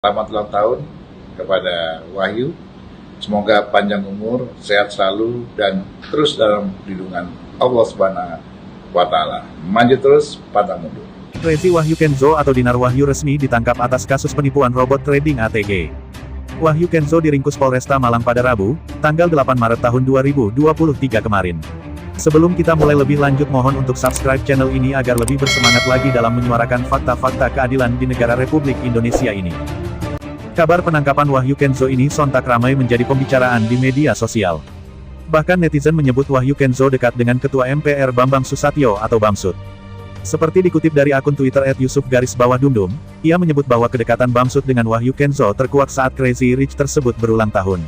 Selamat ulang tahun kepada Wahyu. Semoga panjang umur, sehat selalu, dan terus dalam lindungan Allah Subhanahu wa Ta'ala. Maju terus, pantang mundur. Crazy Wahyu Kenzo atau Dinar Wahyu resmi ditangkap atas kasus penipuan robot trading ATG. Wahyu Kenzo diringkus Polresta Malang pada Rabu, tanggal 8 Maret tahun 2023 kemarin. Sebelum kita mulai lebih lanjut, mohon untuk subscribe channel ini agar lebih bersemangat lagi dalam menyuarakan fakta-fakta keadilan di negara Republik Indonesia ini. Kabar penangkapan Wahyu Kenzo ini sontak ramai menjadi pembicaraan di media sosial. Bahkan netizen menyebut Wahyu Kenzo dekat dengan Ketua MPR Bambang Susatyo atau Bamsud. Seperti dikutip dari akun Twitter @Yusuf_Dumdum, ia menyebut bahwa kedekatan Bamsud dengan Wahyu Kenzo terkuak saat Crazy Rich tersebut berulang tahun.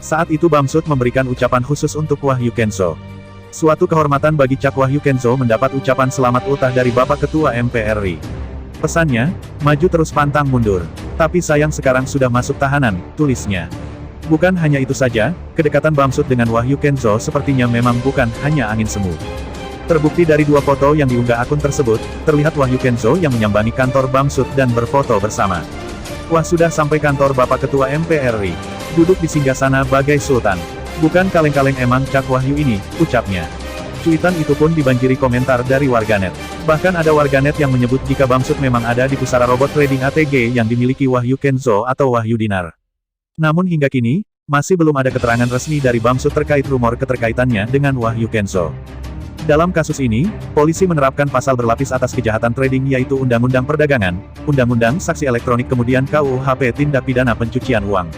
Saat itu Bamsud memberikan ucapan khusus untuk Wahyu Kenzo. Suatu kehormatan bagi Cak Wahyu Kenzo mendapat ucapan selamat ultah dari Bapak Ketua MPR RI. Pesannya, maju terus pantang mundur. Tapi sayang sekarang sudah masuk tahanan, tulisnya. Bukan hanya itu saja, kedekatan Bamsud dengan Wahyu Kenzo sepertinya memang bukan hanya angin semu. Terbukti dari dua foto yang diunggah akun tersebut, terlihat Wahyu Kenzo yang menyambangi kantor Bamsud dan berfoto bersama. Wah, sudah sampai kantor Bapak Ketua MPR RI. Duduk di singgasana bagai sultan. Bukan kaleng-kaleng emang Cak Wahyu ini, ucapnya. Cuitan itu pun dibanjiri komentar dari warganet. Bahkan ada warganet yang menyebut jika Bamsud memang ada di pusara robot trading ATG yang dimiliki Wahyu Kenzo atau Wahyu Dinar. Namun hingga kini, masih belum ada keterangan resmi dari Bamsud terkait rumor keterkaitannya dengan Wahyu Kenzo. Dalam kasus ini, polisi menerapkan pasal berlapis atas kejahatan trading yaitu Undang-Undang Perdagangan, Undang-Undang Saksi Elektronik kemudian KUHP Tindak Pidana Pencucian Uang.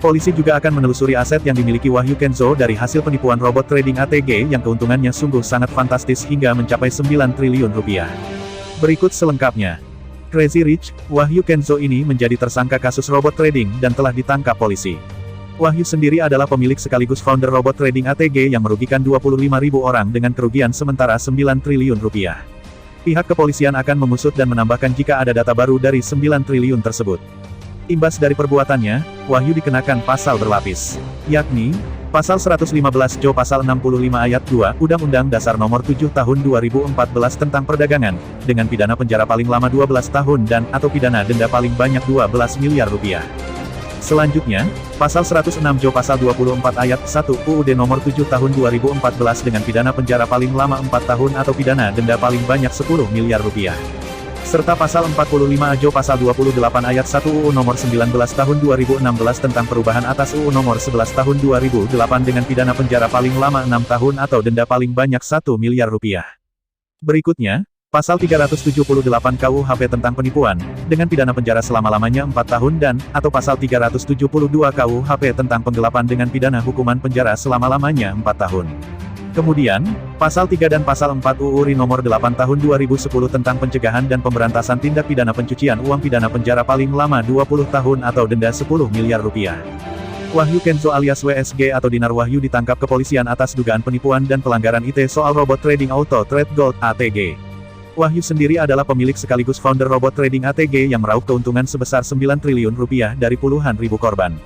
Polisi juga akan menelusuri aset yang dimiliki Wahyu Kenzo dari hasil penipuan robot trading ATG yang keuntungannya sungguh sangat fantastis hingga mencapai 9 triliun rupiah. Berikut selengkapnya. Crazy Rich, Wahyu Kenzo ini menjadi tersangka kasus robot trading dan telah ditangkap polisi. Wahyu sendiri adalah pemilik sekaligus founder robot trading ATG yang merugikan 25.000 orang dengan kerugian sementara 9 triliun rupiah. Pihak kepolisian akan mengusut dan menambahkan jika ada data baru dari 9 triliun tersebut. Imbas dari perbuatannya, Wahyu dikenakan pasal berlapis, yakni, Pasal 115 Jo Pasal 65 Ayat 2, Undang-Undang Dasar Nomor 7 Tahun 2014 tentang Perdagangan, dengan pidana penjara paling lama 12 tahun dan, atau pidana denda paling banyak 12 miliar rupiah. Selanjutnya, Pasal 106 Jo Pasal 24 Ayat 1 UUD Nomor 7 Tahun 2014 dengan pidana penjara paling lama 4 tahun atau pidana denda paling banyak 10 miliar rupiah. Serta Pasal 45 Jo Pasal 28 Ayat 1 UU Nomor 19 Tahun 2016 tentang perubahan atas UU Nomor 11 Tahun 2008 dengan pidana penjara paling lama 6 tahun atau denda paling banyak 1 miliar rupiah. Berikutnya, Pasal 378 KUHP tentang penipuan, dengan pidana penjara selama-lamanya 4 tahun dan, atau Pasal 372 KUHP tentang penggelapan dengan pidana hukuman penjara selama-lamanya 4 tahun. Kemudian, Pasal 3 dan Pasal 4 UU RI Nomor 8 Tahun 2010 tentang pencegahan dan pemberantasan tindak pidana pencucian uang pidana penjara paling lama 20 tahun atau denda 10 miliar rupiah. Wahyu Kenzo alias WSG atau Dinar Wahyu ditangkap kepolisian atas dugaan penipuan dan pelanggaran IT soal robot trading Auto Trade Gold ATG. Wahyu sendiri adalah pemilik sekaligus founder robot trading ATG yang meraup keuntungan sebesar 9 triliun rupiah dari puluhan ribu korban.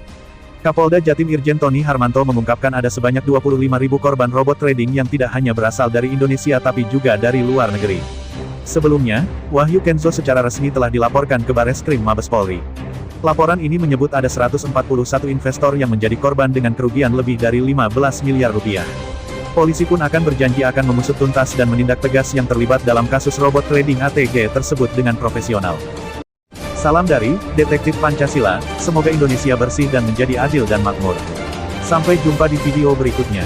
Kapolda Jatim Irjen Tony Harmanto mengungkapkan ada sebanyak 25.000 korban robot trading yang tidak hanya berasal dari Indonesia tapi juga dari luar negeri. Sebelumnya, Wahyu Kenzo secara resmi telah dilaporkan ke Bareskrim Mabes Polri. Laporan ini menyebut ada 141 investor yang menjadi korban dengan kerugian lebih dari 15 miliar rupiah. Polisi pun akan berjanji akan mengusut tuntas dan menindak tegas yang terlibat dalam kasus robot trading ATG tersebut dengan profesional. Salam dari Detektif Pancasila, semoga Indonesia bersih dan menjadi adil dan makmur. Sampai jumpa di video berikutnya.